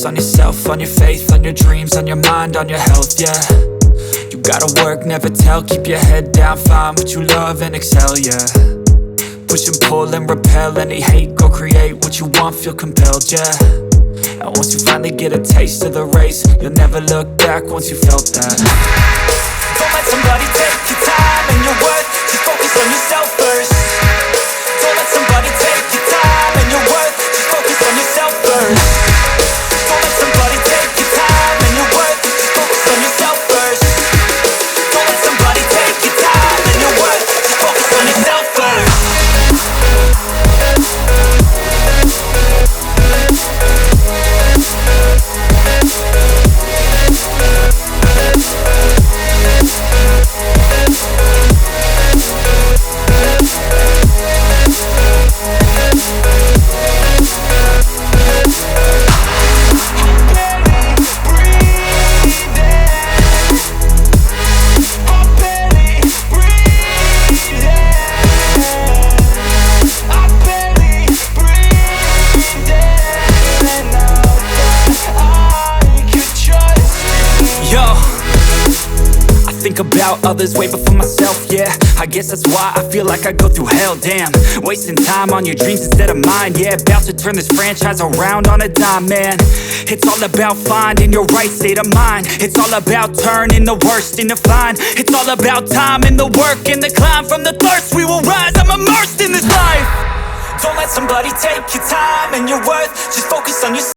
focus on yourself, on your faith, on your dreams, on your mind, on your health, yeah. You gotta work, never tell, keep your head down, find what you love and excel, yeah. Push and pull and repel any hate, go create what you want, feel compelled, yeah. And once you finally get a taste of the race, you'll never look back once you felt that. Don't let somebody take your time and your worth, just focus on yourself first. Don't let somebody take your time and your worth, just focus on yourself first. Don't let somebody take your time and your worth, just focus on yourself first. Don't let somebody take your time and your worth, just focus on yourself first. Think about others way before myself, yeah. I guess that's why I feel like I go through hell, damn. Wasting time on your dreams instead of mine, yeah. About to turn this franchise around on a dime, man. It's all about finding your right state of mind. It's all about turning the worst into fine. It's all about time and the work and the climb. From the thirst we will rise, I'm immersed in this life. Don't let somebody take your time and your worth, just focus on yourself.